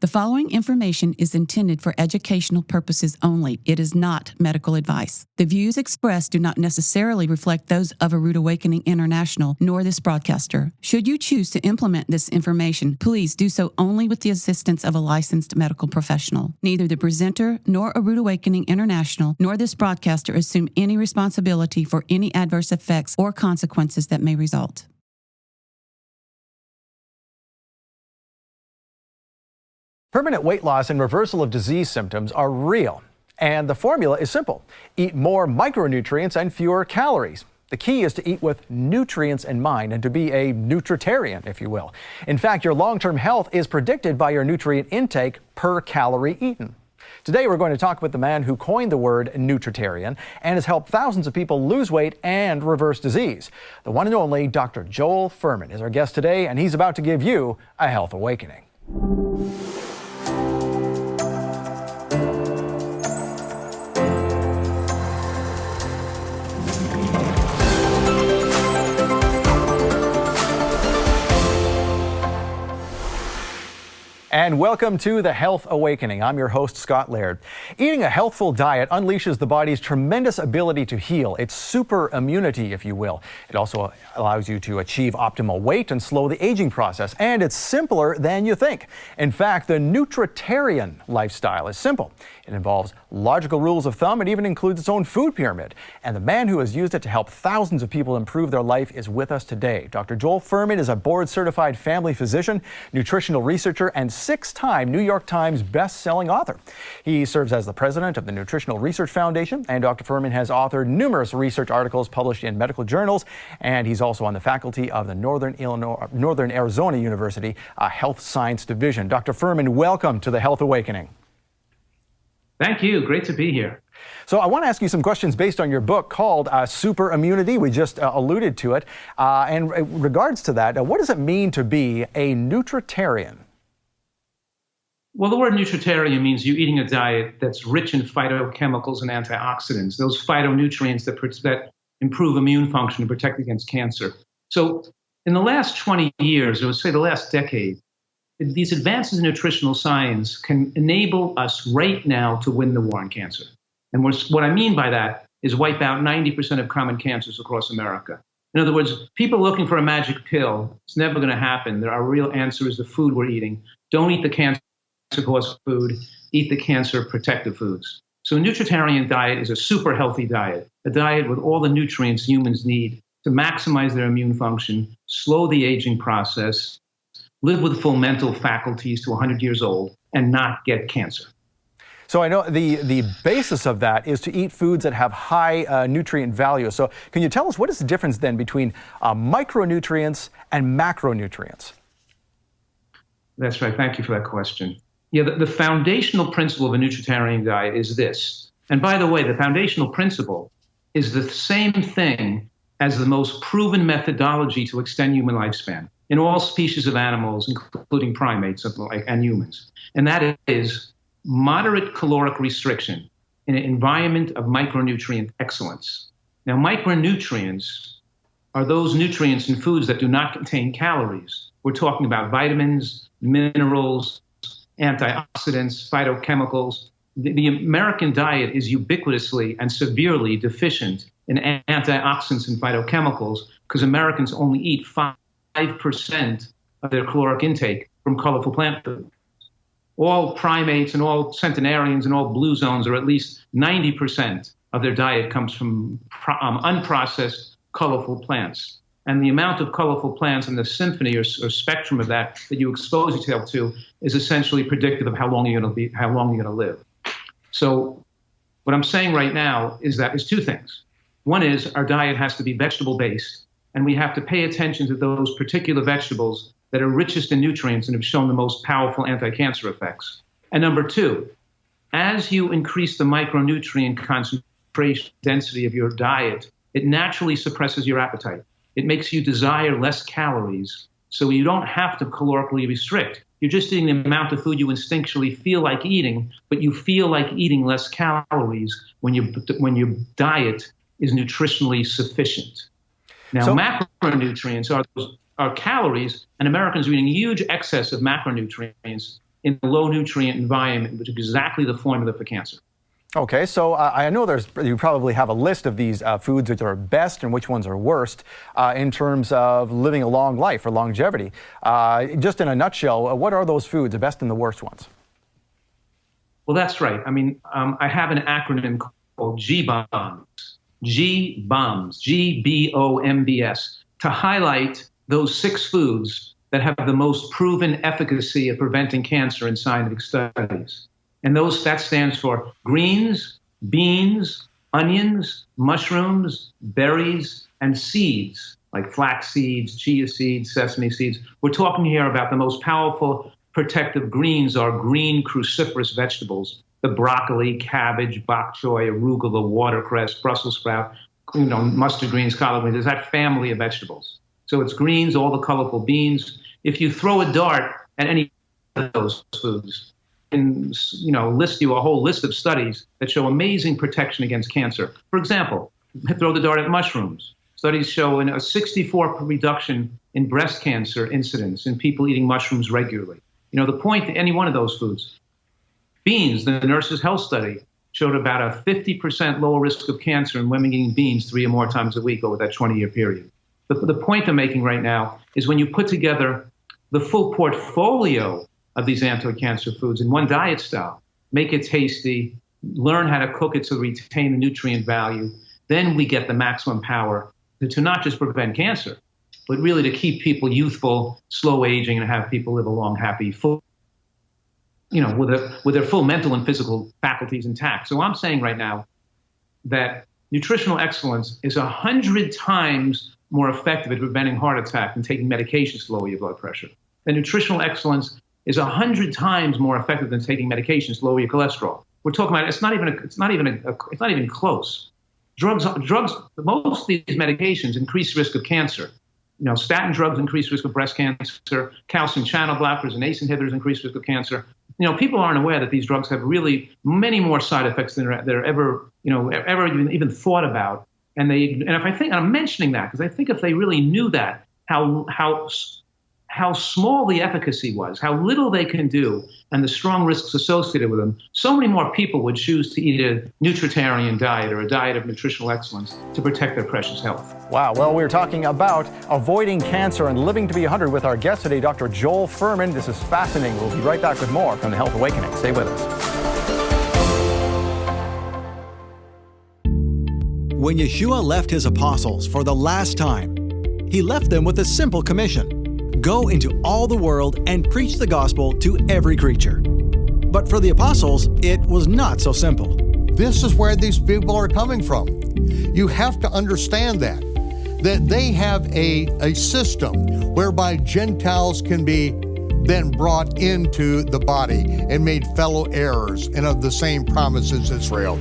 The following information is intended for educational purposes only. It is not medical advice. The views expressed do not necessarily reflect those of A Rude Awakening International nor this broadcaster. Should you choose to implement this information, please do so only with the assistance of a licensed medical professional. Neither the presenter nor A Rude Awakening International nor this broadcaster assume any responsibility for any adverse effects or consequences that may result. Permanent weight loss and reversal of disease symptoms are real, and the formula is simple. Eat more micronutrients and fewer calories. The key is to eat with nutrients in mind and to be a nutritarian, if you will. In fact, your long-term health is predicted by your nutrient intake per calorie eaten. Today, we're going to talk with the man who coined the word nutritarian and has helped thousands of people lose weight and reverse disease. The one and only Dr. Joel Fuhrman is our guest today, and he's about to give you a health awakening. And welcome to the Health Awakening. I'm your host, Scott Laird. Eating a healthful diet unleashes the body's tremendous ability to heal, its super immunity, if you will. It also allows you to achieve optimal weight and slow the aging process, and it's simpler than you think. In fact, the nutritarian lifestyle is simple. It involves logical rules of thumb. It even includes its own food pyramid. And the man who has used it to help thousands of people improve their life is with us today. Dr. Joel Fuhrman is a board-certified family physician, nutritional researcher, and six-time New York Times best-selling author. He serves as the president of the Nutritional Research Foundation, and Dr. Fuhrman has authored numerous research articles published in medical journals, and he's also on the faculty of the Northern Arizona University Health Science Division. Dr. Fuhrman, welcome to the Health Awakening. Thank you. Great to be here. So I want to ask you some questions based on your book called Super Immunity. We just alluded to it. And in regards to that, what does it mean to be a nutritarian? Well, the word nutritarian means you're eating a diet that's rich in phytochemicals and antioxidants, those phytonutrients that improve immune function and protect against cancer. So in the last 20 years, or say the last decade, these advances in nutritional science can enable us right now to win the war on cancer. And what I mean by that is wipe out 90% of common cancers across America. In other words, people looking for a magic pill, it's never going to happen. Our real answer is the food we're eating. Don't eat the cancer-caused food, eat the cancer-protective foods. So a nutritarian diet is a super healthy diet, a diet with all the nutrients humans need to maximize their immune function, slow the aging process, live with full mental faculties to 100 years old, and not get cancer. So I know the basis of that is to eat foods that have high nutrient value. So can you tell us what is the difference then between micronutrients and macronutrients? That's right. Thank you for that question. Yeah, the foundational principle of a nutritarian diet is this. And by the way, the foundational principle is the same thing as the most proven methodology to extend human lifespan in all species of animals, including primates and humans. And that is moderate caloric restriction in an environment of micronutrient excellence. Now, micronutrients are those nutrients in foods that do not contain calories. We're talking about vitamins, minerals, antioxidants, phytochemicals. The American diet is ubiquitously and severely deficient in antioxidants and phytochemicals because Americans only eat 5% of their caloric intake from colorful plant food. All primates and all centenarians and all blue zones are at least 90% of their diet comes from unprocessed colorful plants. And the amount of colorful plants in the symphony or spectrum of that you expose yourself to is essentially predictive of how long you're going to live. So what I'm saying right now is two things. One is our diet has to be vegetable-based, and we have to pay attention to those particular vegetables that are richest in nutrients and have shown the most powerful anti-cancer effects. And number two, as you increase the micronutrient concentration density of your diet, it naturally suppresses your appetite. It makes you desire less calories, so you don't have to calorically restrict. You're just eating the amount of food you instinctually feel like eating, but you feel like eating less calories when your diet is nutritionally sufficient. Now, macronutrients are calories, and Americans are eating huge excess of macronutrients in a low nutrient environment, which is exactly the formula for cancer. Okay, so I know you probably have a list of these foods that are best and which ones are worst in terms of living a long life or longevity. Just in a nutshell, what are those foods, the best and the worst ones? Well, that's right. I mean, I have an acronym called GBOMBS, GBOMBS, to highlight those 6 foods that have the most proven efficacy of preventing cancer in scientific studies. And that stands for greens, beans, onions, mushrooms, berries, and seeds, like flax seeds, chia seeds, sesame seeds. We're talking here about the most powerful protective greens are green cruciferous vegetables, the broccoli, cabbage, bok choy, arugula, watercress, Brussels sprout, mustard greens, collard greens. There's that family of vegetables. So it's greens, all the colorful beans. If you throw a dart at any of those foods, and list you a whole list of studies that show amazing protection against cancer. For example, throw the dart at mushrooms. Studies show a 64% reduction in breast cancer incidence in people eating mushrooms regularly. The point to any one of those foods. Beans, the Nurses' Health Study showed about a 50% lower risk of cancer in women eating beans 3 or more times a week over that 20-year period. The point I'm making right now is when you put together the full portfolio of these anti-cancer foods in one diet style, make it tasty, learn how to cook it to retain the nutrient value, then we get the maximum power to not just prevent cancer, but really to keep people youthful, slow aging, and have people live a long, happy, full, with their full mental and physical faculties intact. So I'm saying right now that nutritional excellence is 100 times more effective at preventing heart attack than taking medications to lower your blood pressure. And nutritional excellence is 100 times more effective than taking medications to lower your cholesterol. We're talking about it's not even close. Drugs. Most of these medications increase risk of cancer. Statin drugs increase risk of breast cancer. Calcium channel blockers and ACE inhibitors increase risk of cancer. People aren't aware that these drugs have really many more side effects than they're ever even thought about. And I'm mentioning that because I think if they really knew that, how small the efficacy was, how little they can do, and the strong risks associated with them, so many more people would choose to eat a nutritarian diet or a diet of nutritional excellence to protect their precious health. Wow. Well, we're talking about avoiding cancer and living to be 100 with our guest today, Dr. Joel Fuhrman. This is fascinating. We'll be right back with more from the Health Awakening. Stay with us. When Yeshua left his apostles for the last time, he left them with a simple commission. Go into all the world and preach the gospel to every creature. But for the apostles, it was not so simple. This is where these people are coming from. You have to understand that they have a system whereby Gentiles can be then brought into the body and made fellow heirs and of the same promise as Israel.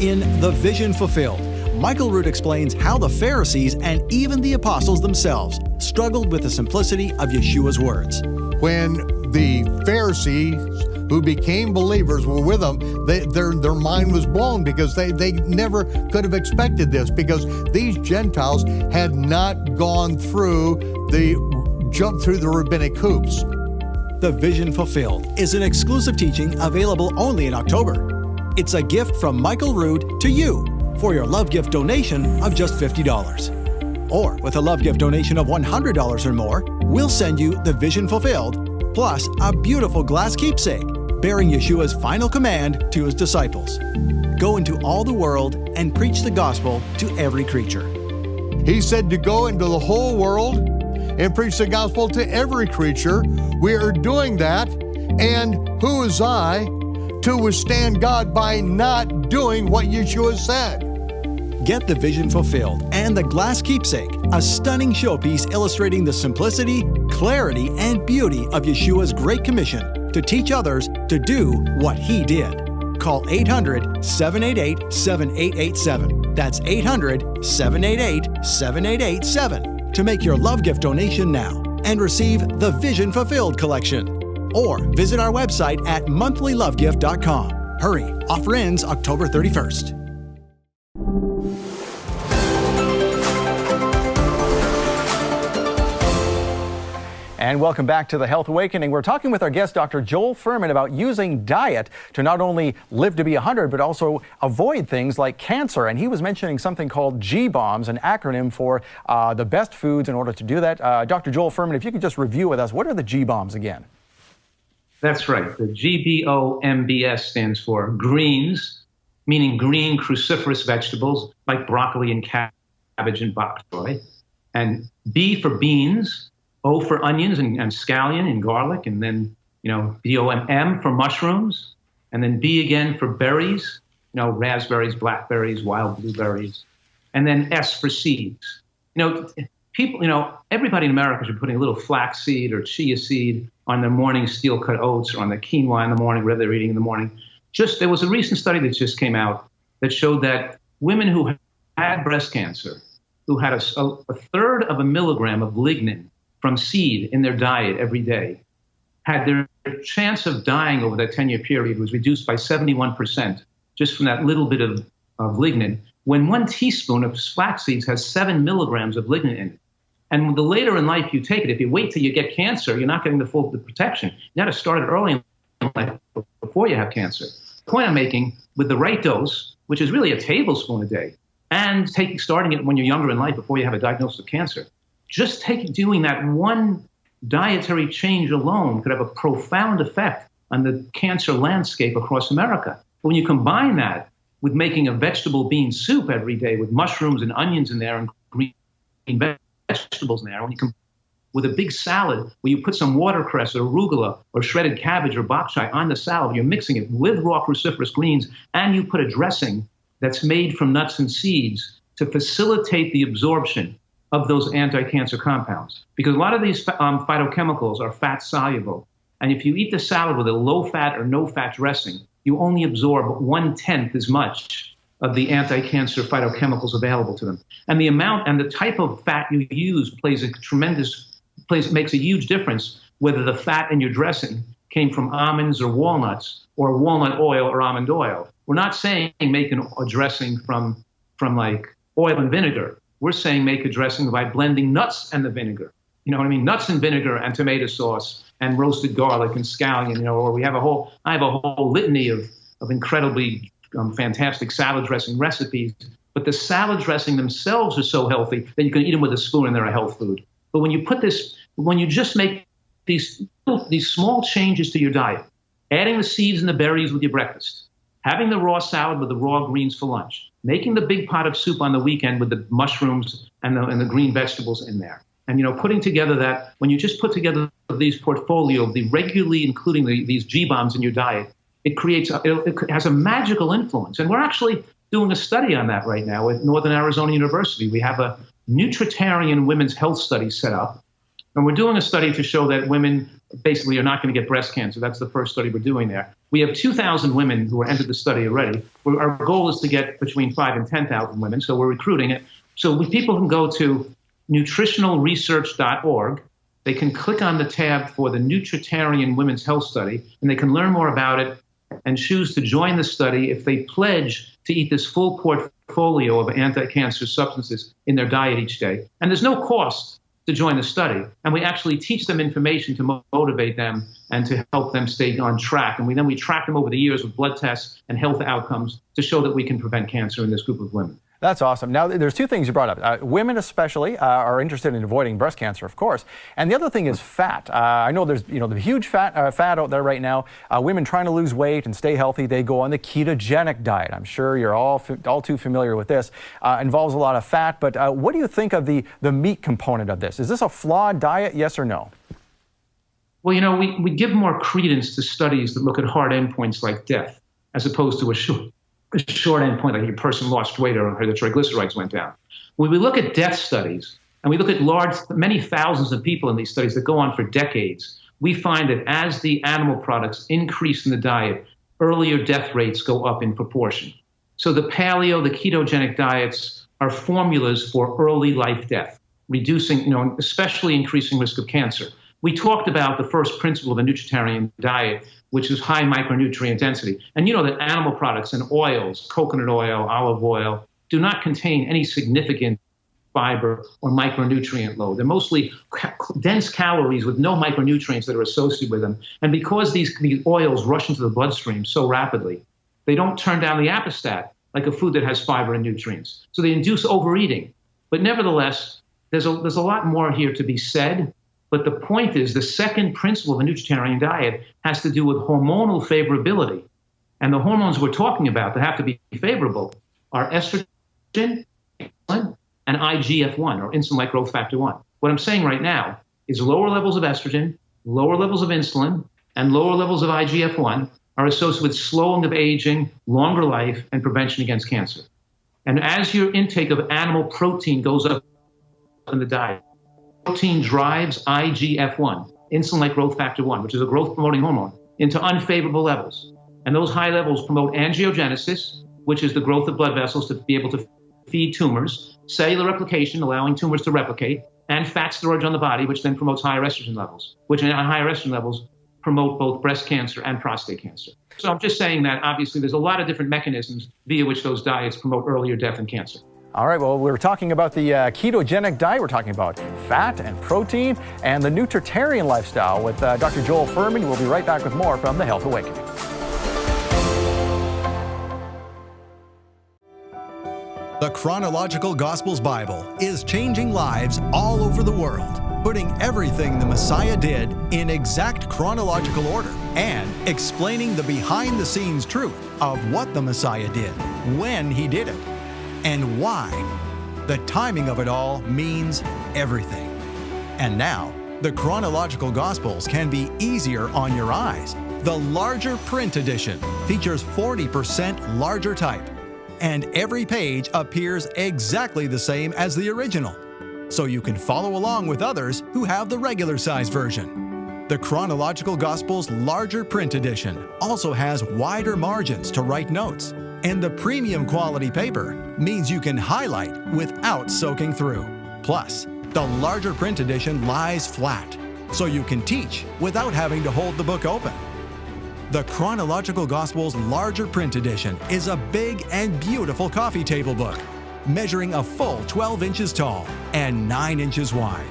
In The Vision Fulfilled, Michael Root explains how the Pharisees and even the apostles themselves struggled with the simplicity of Yeshua's words. When the Pharisees who became believers were with them, their mind was blown because they never could have expected this, because these Gentiles had not gone through the rabbinic hoops. The Vision Fulfilled is an exclusive teaching available only in October. It's a gift from Michael Root to you for your love gift donation of just $50. Or with a love gift donation of $100 or more, we'll send you The Vision Fulfilled, plus a beautiful glass keepsake bearing Yeshua's final command to his disciples. Go into all the world and preach the gospel to every creature. He said to go into the whole world and preach the gospel to every creature. We are doing that, and who is I to withstand God by not doing what Yeshua said? Get The Vision Fulfilled and the glass keepsake, a stunning showpiece illustrating the simplicity, clarity, and beauty of Yeshua's Great Commission to teach others to do what he did. Call 800-788-7887. That's 800-788-7887 to make your love gift donation now and receive the Vision Fulfilled collection. Or visit our website at monthlylovegift.com. Hurry, offer ends October 31st. And welcome back to the Health Awakening. We're talking with our guest, Dr. Joel Fuhrman, about using diet to not only live to be 100, but also avoid things like cancer. And he was mentioning something called G-BOMBs, an acronym for the best foods in order to do that. Dr. Joel Fuhrman, if you could just review with us, what are the G-BOMBs again? That's right. The GBOMBS stands for greens, meaning green cruciferous vegetables like broccoli and cabbage and bok choy. And B for beans, O for onions and scallion and garlic, and then, BOMM for mushrooms, and then B again for berries, raspberries, blackberries, wild blueberries, and then S for seeds. People, everybody in America should be putting a little flax seed or chia seed on their morning steel-cut oats or on the quinoa in the morning, whatever they're eating in the morning. There was a recent study that just came out that showed that women who had breast cancer, who had a third of a milligram of lignin from seed in their diet every day, had their chance of dying over that 10-year period was reduced by 71% just from that little bit of lignin, when 1 teaspoon of flax seeds has 7 milligrams of lignin in it. And the later in life you take it, if you wait till you get cancer, you're not getting the full protection. You got to start it early in life before you have cancer. The point I'm making, with the right dose, which is really a tablespoon a day, and starting it when you're younger in life before you have a diagnosis of cancer, just doing that one dietary change alone could have a profound effect on the cancer landscape across America. But when you combine that with making a vegetable bean soup every day with mushrooms and onions in there and green vegetables in there, with a big salad where you put some watercress or arugula or shredded cabbage or bok choy on the salad, you're mixing it with raw cruciferous greens, and you put a dressing that's made from nuts and seeds to facilitate the absorption of those anti-cancer compounds. Because a lot of these phytochemicals are fat-soluble. And if you eat the salad with a low-fat or no-fat dressing, you only absorb 1/10 as much of the anti-cancer phytochemicals available to them. And the amount and the type of fat you use makes a huge difference whether the fat in your dressing came from almonds or walnuts or walnut oil or almond oil. We're not saying make a dressing from like oil and vinegar. We're saying make a dressing by blending nuts and the vinegar. You know what I mean? Nuts and vinegar and tomato sauce and roasted garlic and scallion, or I have a whole litany of incredibly fantastic salad dressing recipes. But the salad dressing themselves are so healthy that you can eat them with a spoon and they're a health food. But when you just make these small changes to your diet, adding the seeds and the berries with your breakfast, having the raw salad with the raw greens for lunch, making the big pot of soup on the weekend with the mushrooms and the green vegetables in there. And, putting together that, when you just put together these portfolio, regularly including these G-BOMBs in your diet, it has a magical influence. And we're actually doing a study on that right now at Northern Arizona University. We have a NUTRITARIAN women's health study set up. And we're doing a study to show that women basically are not going to get breast cancer. That's the first study we're doing there. We have 2,000 women who are entered the study already. Our goal is to get between 5,000 and 10,000 women, so we're recruiting it. So people can go to nutritionalresearch.org. They can click on the tab for the NUTRITARIAN Women's Health Study, and they can learn more about it and choose to join the study if they pledge to eat this full portfolio of anti-cancer substances in their diet each day. And there's no cost to join the study. And we actually teach them information to motivate them and to help them stay on track. And then we track them over the years with blood tests and health outcomes to show that we can prevent cancer in this group of women. That's awesome. Now, there's two things you brought up. Women especially are interested in avoiding breast cancer, of course. And the other thing is fat. I know there's the huge fat out there right now. Women trying to lose weight and stay healthy, they go on the ketogenic diet. I'm sure you're all too familiar with this. Involves a lot of fat. But what do you think of the meat component of this? Is this a flawed diet, yes or no? Well, we give more credence to studies that look at hard endpoints like death, as opposed to a short endpoint like your person lost weight or the triglycerides went down. When we look at death studies, and we look at many thousands of people in these studies that go on for decades, we find that as the animal products increase in the diet, earlier death rates go up in proportion. So the paleo, the ketogenic diets are formulas for early life death, reducing, especially increasing risk of cancer. We talked about the first principle of a nutritarian diet, which is high micronutrient density. And that animal products and oils, coconut oil, olive oil, do not contain any significant fiber or micronutrient load. They're mostly dense calories with no micronutrients that are associated with them. And because these oils rush into the bloodstream so rapidly, they don't turn down the apostat like a food that has fiber and nutrients. So they induce overeating. But nevertheless, there's a lot more here to be said. But the point is, the second principle of a nutritarian diet has to do with hormonal favorability. And the hormones we're talking about that have to be favorable are estrogen, insulin, and IGF-1, or insulin-like growth factor 1. What I'm saying right now is lower levels of estrogen, lower levels of insulin, and lower levels of IGF-1 are associated with slowing of aging, longer life, and prevention against cancer. And as your intake of animal protein goes up in the diet, protein drives IGF-1, insulin-like growth factor 1, which is a growth-promoting hormone, into unfavorable levels. And those high levels promote angiogenesis, which is the growth of blood vessels to be able to feed tumors, cellular replication, allowing tumors to replicate, and fat storage on the body, which then promotes higher estrogen levels, which at higher estrogen levels promote both breast cancer and prostate cancer. So I'm just saying that obviously there's a lot of different mechanisms via which those diets promote earlier death and cancer. All right, well, we're talking about the ketogenic diet. We're talking about fat and protein and the nutritarian lifestyle with Dr. Joel Fuhrman. We'll be right back with more from The Health Awakening. The Chronological Gospels Bible is changing lives all over the world, putting everything the Messiah did in exact chronological order and explaining the behind-the-scenes truth of what the Messiah did, when he did it, and why. The timing of it all means everything. And now, the Chronological Gospels can be easier on your eyes. The larger print edition features 40% larger type, and every page appears exactly the same as the original, so you can follow along with others who have the regular size version. The Chronological Gospels larger print edition also has wider margins to write notes, and the premium quality paper means you can highlight without soaking through. Plus, the larger print edition lies flat, so you can teach without having to hold the book open. The Chronological Gospels larger print edition is a big and beautiful coffee table book, measuring a full 12 inches tall and 9 inches wide.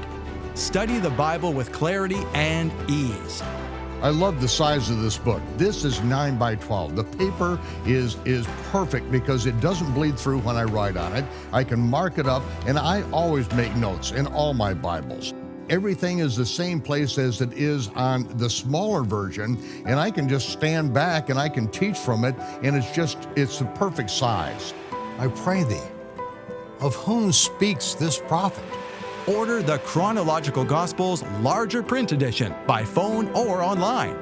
Study the Bible with clarity and ease. I love the size of this book. This is 9 by 12. The paper is perfect because it doesn't bleed through when I write on it. I can mark it up, and I always make notes in all my Bibles. Everything is the same place as it is on the smaller version, and I can just stand back and I can teach from it, and it's the perfect size. I pray thee, of whom speaks this prophet? Order the Chronological Gospels larger print edition by phone or online.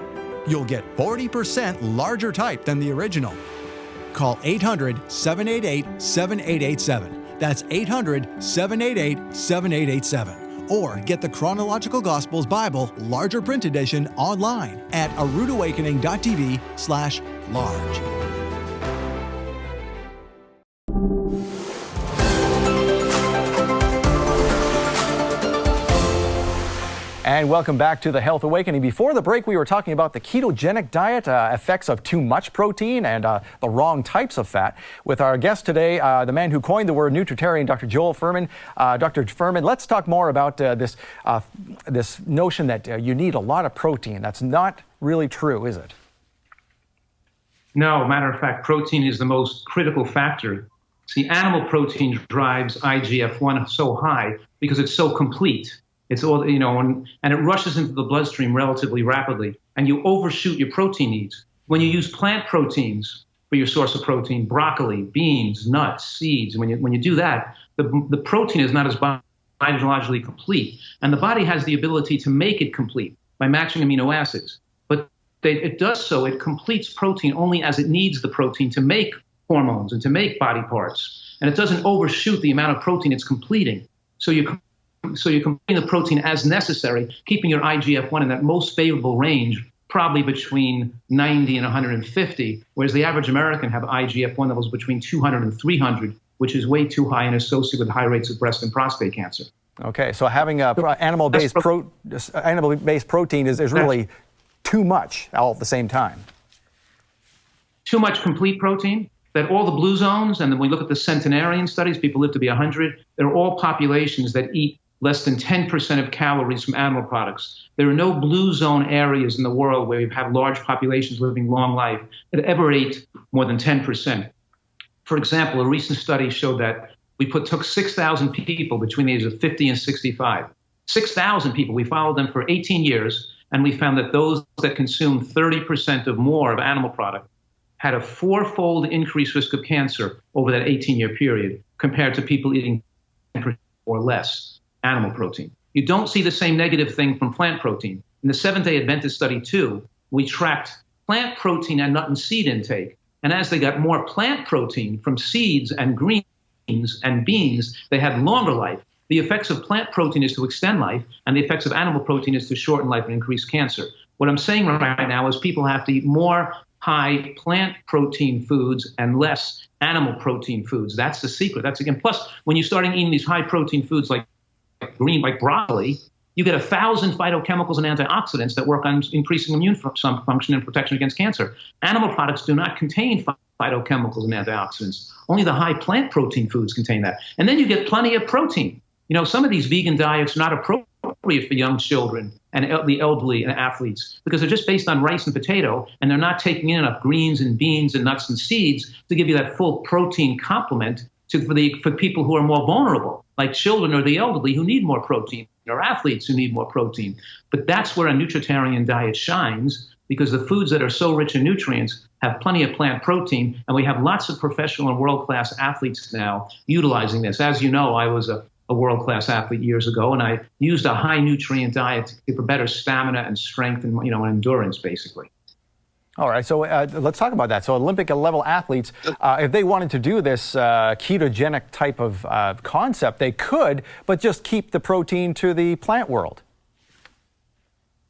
You'll get 40% larger type than the original. Call 800-788-7887. That's 800-788-7887. Or get the Chronological Gospels Bible larger print edition online at aroodawakening.tv/large. And welcome back to The Health Awakening. Before the break, we were talking about the ketogenic diet, effects of too much protein and the wrong types of fat. With our guest today, the man who coined the word nutritarian, Dr. Joel Fuhrman. Dr. Fuhrman, let's talk more about this notion that you need a lot of protein. That's not really true, is it? No, matter of fact, protein is the most critical factor. See, animal protein drives IGF-1 so high because it's so complete. It's all, and it rushes into the bloodstream relatively rapidly, and you overshoot your protein needs. When you use plant proteins for your source of protein, broccoli, beans, nuts, seeds, when you do that, the protein is not as biologically complete, and the body has the ability to make it complete by matching amino acids. But it does so, it completes protein only as it needs the protein to make hormones and to make body parts, and it doesn't overshoot the amount of protein it's completing. So you're completing the protein as necessary, keeping your IGF-1 in that most favorable range, probably between 90 and 150, whereas the average American have IGF-1 levels between 200 and 300, which is way too high and associated with high rates of breast and prostate cancer. Okay, so having animal-based protein is really too much all at the same time. Too much complete protein? that all the blue zones, and then we look at the centenarian studies, people live to be 100, they're all populations that eat less than 10% of calories from animal products. There are no blue zone areas in the world where you have large populations living long life that ever ate more than 10%. For example, a recent study showed that we took 6,000 people between the ages of 50 and 65. 6,000 people, we followed them for 18 years, and we found that those that consumed 30% or more of animal product had a 4-fold increased risk of cancer over that 18-year period compared to people eating 10% or less animal protein. You don't see the same negative thing from plant protein. In the Seventh-day Adventist study, too, we tracked plant protein and nut and seed intake. And as they got more plant protein from seeds and greens and beans, they had longer life. The effects of plant protein is to extend life, and the effects of animal protein is to shorten life and increase cancer. What I'm saying right now is people have to eat more high plant protein foods and less animal protein foods. That's the secret. That's again, plus when you start eating these high protein foods like broccoli, you get 1,000 phytochemicals and antioxidants that work on increasing immune function and protection against cancer. Animal products do not contain phytochemicals and antioxidants. Only the high plant protein foods contain that. And then you get plenty of protein. You know, some of these vegan diets are not appropriate for young children and the elderly and athletes because they're just based on rice and potato, and they're not taking in enough greens and beans and nuts and seeds to give you that full protein complement for people who are more vulnerable, like children or the elderly who need more protein, or athletes who need more protein. But that's where a nutritarian diet shines, because the foods that are so rich in nutrients have plenty of plant protein, and we have lots of professional and world-class athletes now utilizing this. As you know, I was a world-class athlete years ago, and I used a high-nutrient diet for better stamina and strength and and endurance, basically. All right, so let's talk about that. So Olympic-level athletes, if they wanted to do this ketogenic type of concept, they could, but just keep the protein to the plant world.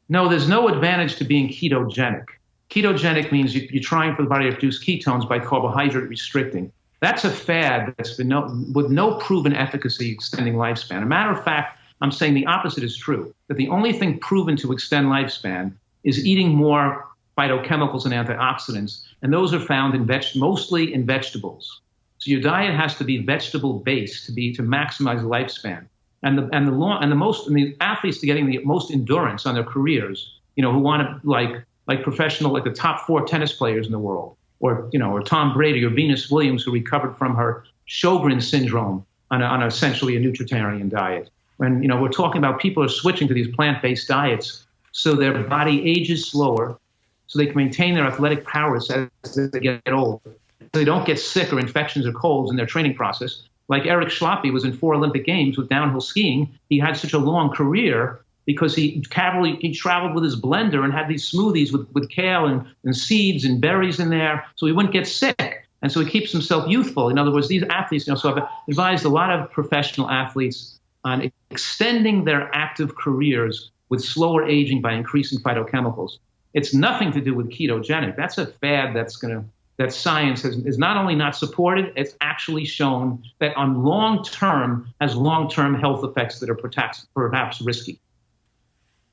No, there's no advantage to being ketogenic. Ketogenic means you're trying for the body to produce ketones by carbohydrate restricting. That's a fad that's been with no proven efficacy extending lifespan. As a matter of fact, I'm saying the opposite is true, that the only thing proven to extend lifespan is eating more phytochemicals and antioxidants, and those are found in mostly in vegetables. So your diet has to be vegetable-based to maximize lifespan. And the athletes to getting the most endurance on their careers, who want to like professional, like the top 4 tennis players in the world, or Tom Brady or Venus Williams, who recovered from her Sjogren's syndrome on essentially a nutritarian diet. When we're talking about people are switching to these plant-based diets, so their body ages slower, so they can maintain their athletic prowess as they get older. So they don't get sick or infections or colds in their training process. Like Eric Schlappi was in 4 Olympic Games with downhill skiing. He had such a long career because he traveled with his blender and had these smoothies with kale and seeds and berries in there, so he wouldn't get sick. And so he keeps himself youthful. In other words, these athletes, so I've advised a lot of professional athletes on extending their active careers with slower aging by increasing phytochemicals. It's nothing to do with ketogenic. That's a fad that science is not only not supported, it's actually shown that on long-term has long-term health effects that are perhaps risky.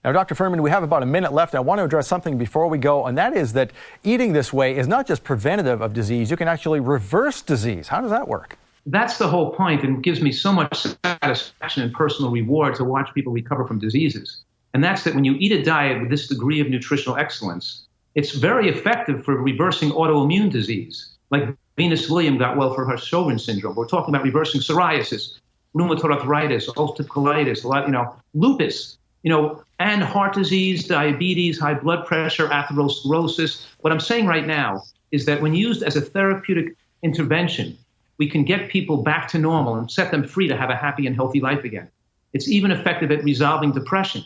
Now, Dr. Fuhrman, we have about a minute left. I want to address something before we go, and that is that eating this way is not just preventative of disease, you can actually reverse disease. How does that work? That's the whole point, and it gives me so much satisfaction and personal reward to watch people recover from diseases. And that's that when you eat a diet with this degree of nutritional excellence, it's very effective for reversing autoimmune disease. Like Venus Williams got well for her Sjogren's syndrome. We're talking about reversing psoriasis, rheumatoid arthritis, ulcerative colitis, lupus, and heart disease, diabetes, high blood pressure, atherosclerosis. What I'm saying right now is that when used as a therapeutic intervention, we can get people back to normal and set them free to have a happy and healthy life again. It's even effective at resolving depression.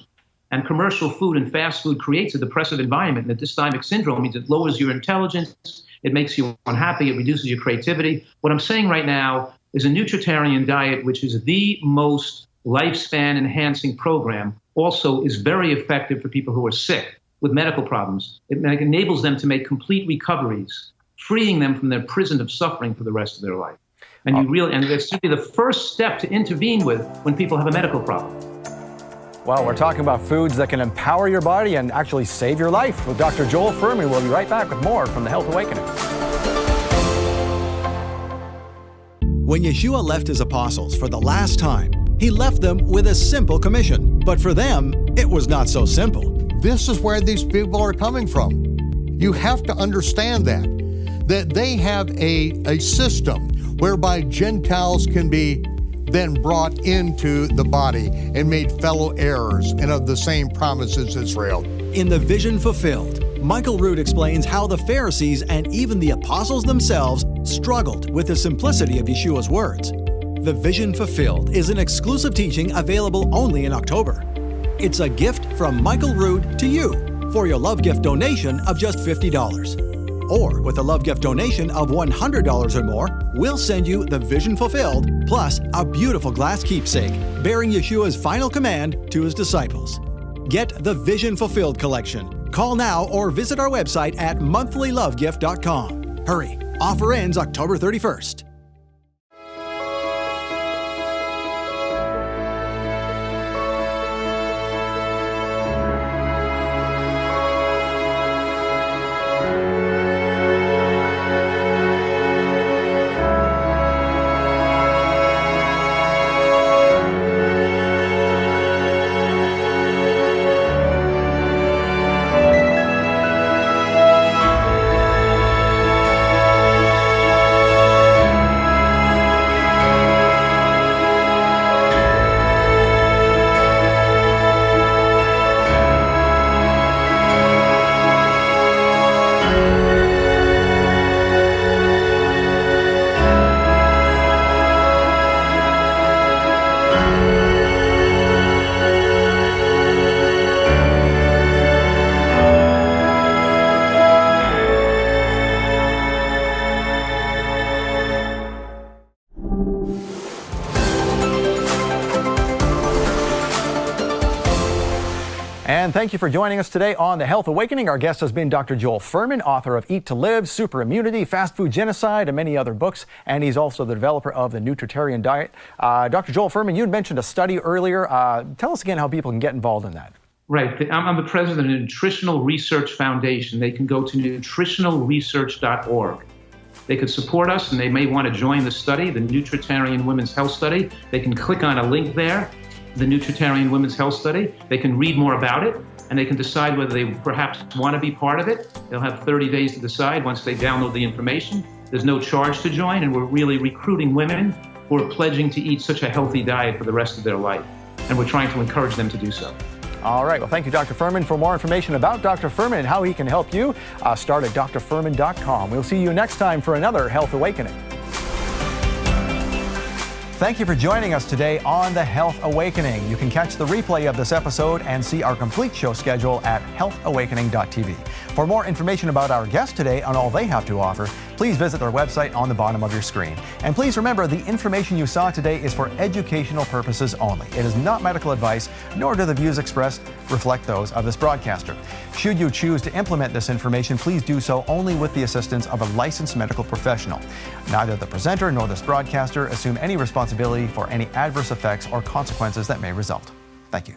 And commercial food and fast food creates a depressive environment. And the dysthymic syndrome means it lowers your intelligence, it makes you unhappy, it reduces your creativity. What I'm saying right now is a nutritarian diet, which is the most lifespan-enhancing program, also is very effective for people who are sick with medical problems. It enables them to make complete recoveries, freeing them from their prison of suffering for the rest of their life. And it's simply the first step to intervene with when people have a medical problem. Well, we're talking about foods that can empower your body and actually save your life with Dr. Joel Fuhrman. We'll be right back with more from the Health Awakening. When Yeshua left his apostles for the last time, he left them with a simple commission. But for them, it was not so simple. This is where these people are coming from. You have to understand that they have a system whereby Gentiles can be then brought into the body and made fellow heirs and of the same promise as Israel. In The Vision Fulfilled, Michael Rood explains how the Pharisees and even the apostles themselves struggled with the simplicity of Yeshua's words. The Vision Fulfilled is an exclusive teaching available only in October. It's a gift from Michael Rood to you for your love gift donation of just $50. Or with a love gift donation of $100 or more, we'll send you The Vision Fulfilled plus a beautiful glass keepsake bearing Yeshua's final command to his disciples. Get the Vision Fulfilled collection. Call now or visit our website at monthlylovegift.com. Hurry, offer ends October 31st. And thank you for joining us today on The Health Awakening. Our guest has been Dr. Joel Fuhrman, author of Eat to Live, Super Immunity, Fast Food Genocide, and many other books. And he's also the developer of the NUTRITARIAN diet. Dr. Joel Fuhrman, you had mentioned a study earlier. Tell us again how people can get involved in that. Right. I'm the president of the Nutritional Research Foundation. They can go to nutritionalresearch.org. They could support us, and they may want to join the study, the Nutritarian Women's Health Study. They can click on a link there, the Nutritarian Women's Health Study. They can read more about it, and they can decide whether they perhaps want to be part of it. They'll have 30 days to decide once they download the information. There's no charge to join, and we're really recruiting women who are pledging to eat such a healthy diet for the rest of their life. And we're trying to encourage them to do so. All right. Well, thank you, Dr. Fuhrman. For more information about Dr. Fuhrman and how he can help you, start at drfuhrman.com. We'll see you next time for another Health Awakening. Thank you for joining us today on The Health Awakening. You can catch the replay of this episode and see our complete show schedule at healthawakening.tv. For more information about our guests today and all they have to offer, please visit their website on the bottom of your screen. And please remember, the information you saw today is for educational purposes only. It is not medical advice, nor do the views expressed reflect those of this broadcaster. Should you choose to implement this information, please do so only with the assistance of a licensed medical professional. Neither the presenter nor this broadcaster assume any responsibility for any adverse effects or consequences that may result. Thank you.